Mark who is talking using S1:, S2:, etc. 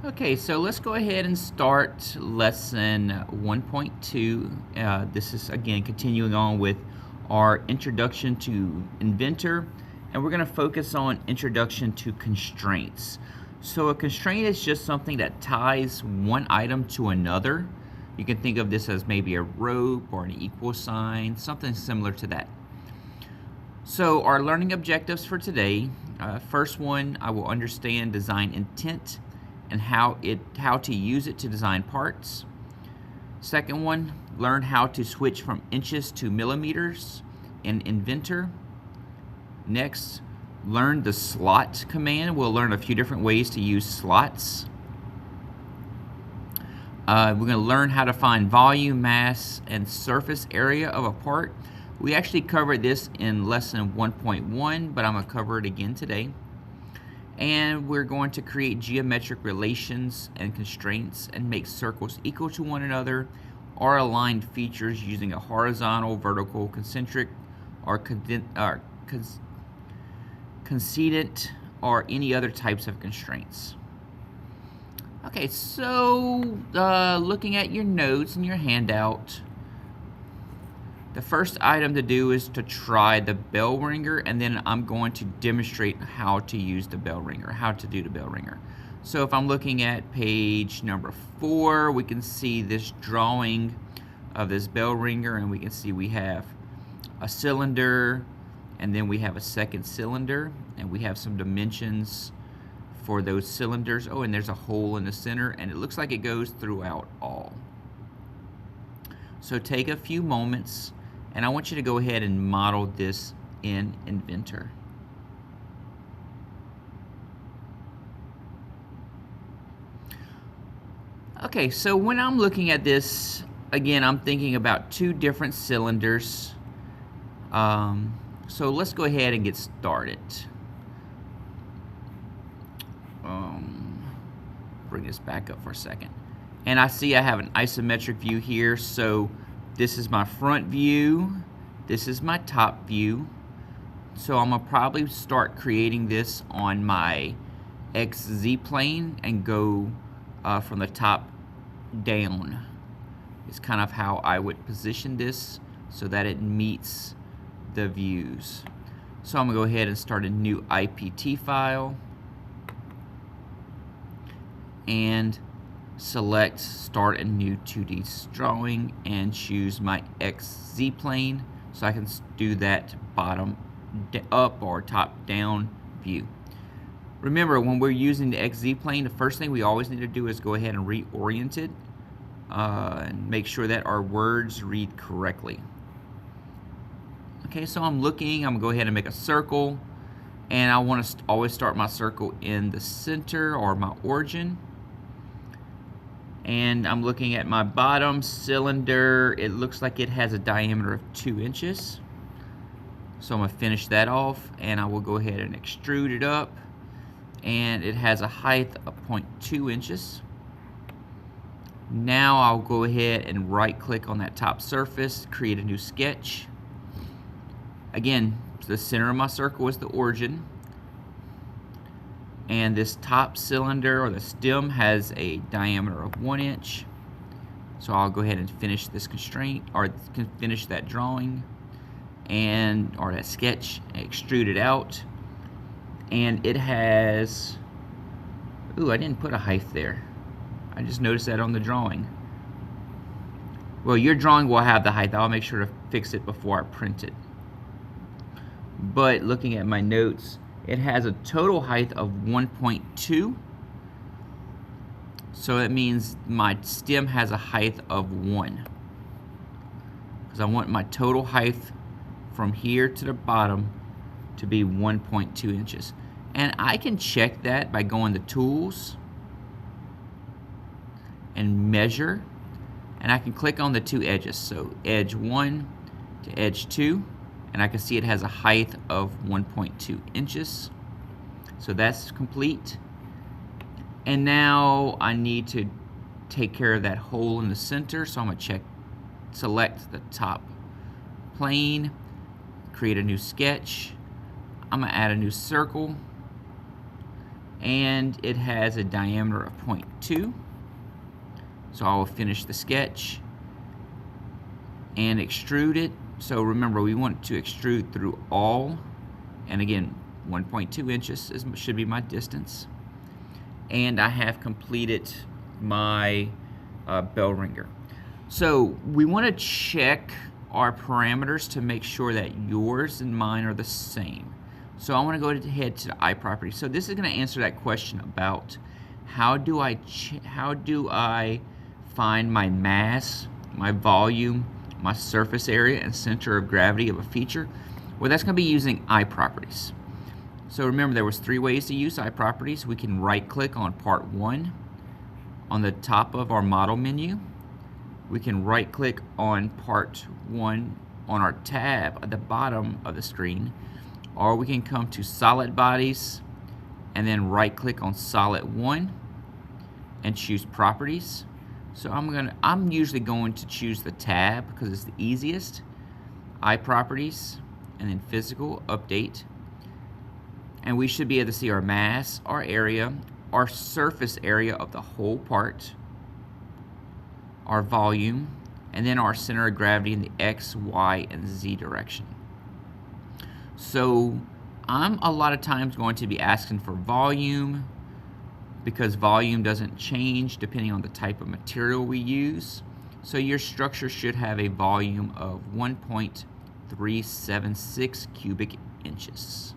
S1: Okay, so let's go ahead and start lesson 1.2. This is again continuing on with our introduction to Inventor, and we're going to focus on introduction to constraints. So a constraint is just something that ties one item to another. You can think of this as maybe a rope or an equal sign, something similar to that. So our learning objectives for today, first one, I will understand design intent and how to use it to design parts. Second one, learn how to switch from inches to millimeters in Inventor. Next, learn the slot command. We'll learn a few different ways to use slots. We're going to learn how to find volume, mass, and surface area of a part. We actually covered this in lesson 1.1, but I'm going to cover it again today. And we're going to create geometric relations and constraints and make circles equal to one another or aligned features using a horizontal, vertical, concentric, or coincident, or any other types of constraints. Okay, so looking at your notes and your handout, the first item to do is to try the bell ringer, and then I'm going to demonstrate how to use the bell ringer, how to do the bell ringer. So if I'm looking at page number 4, we can see this drawing of this bell ringer, and we can see we have a cylinder, and then we have a second cylinder, and we have some dimensions for those cylinders. Oh, and there's a hole in the center, and it looks like it goes throughout all. So take a few moments, and I want you to go ahead and model this in Inventor. Okay, so when I'm looking at this, again, I'm thinking about two different cylinders. So let's go ahead and get started. Bring this back up for a second. And I see I have an isometric view here, so this is my front view, this is my top view. So I'm gonna probably start creating this on my XZ plane and go from the top down. It's kind of how I would position this so that it meets the views. So I'm gonna go ahead and start a new IPT file and select start a new 2D drawing and choose my XZ plane so I can do that bottom up or top down view. Remember, when we're using the XZ plane, the first thing we always need to do is go ahead and reorient it and make sure that our words read correctly. Okay, so I'm gonna go ahead and make a circle, and I want to always start my circle in the center or my origin. And I'm looking at my bottom cylinder. It looks like it has a diameter of 2 inches. So I'm gonna finish that off, and I will go ahead and extrude it up. And it has a height of 0.2 inches. Now I'll go ahead and right click on that top surface, create a new sketch. Again, the center of my circle is the origin. And this top cylinder or the stem has a diameter of 1 inch. So I'll go ahead and finish this constraint, or finish that drawing or that sketch, extrude it out. And it has, ooh, I didn't put a height there. I just noticed that on the drawing. Well, your drawing will have the height. I'll make sure to fix it before I print it. But looking at my notes, it has a total height of 1.2. So that means my stem has a height of 1. Because I want my total height from here to the bottom to be 1.2 inches. And I can check that by going to Tools and Measure. And I can click on the two edges. So edge 1 to edge 2. And I can see it has a height of 1.2 inches. So that's complete. And now I need to take care of that hole in the center. So I'm gonna select the top plane, create a new sketch. I'm gonna add a new circle. and it has a diameter of 0.2. So I will finish the sketch and extrude it. So remember, we want to extrude through all, and again, 1.2 inches should be my distance. And I have completed my bell ringer. So we want to check our parameters to make sure that yours and mine are the same. So I want to go ahead to the eye property. So this is going to answer that question about how do I find my mass, my volume, my surface area, and center of gravity of a feature. Well, that's going to be using eye properties. So remember, there was 3 ways to use eye properties. We can right-click on Part 1 on the top of our model menu. We can right-click on Part 1 on our tab at the bottom of the screen, or we can come to Solid Bodies and then right-click on Solid 1 and choose Properties. So I'm usually going to choose the tab because it's the easiest. Eye Properties, and then Physical, Update. And we should be able to see our mass, our area, our surface area of the whole part, our volume, and then our center of gravity in the X, Y, and Z direction. So I'm a lot of times going to be asking for volume, because volume doesn't change depending on the type of material we use. So your structure should have a volume of 1.376 cubic inches.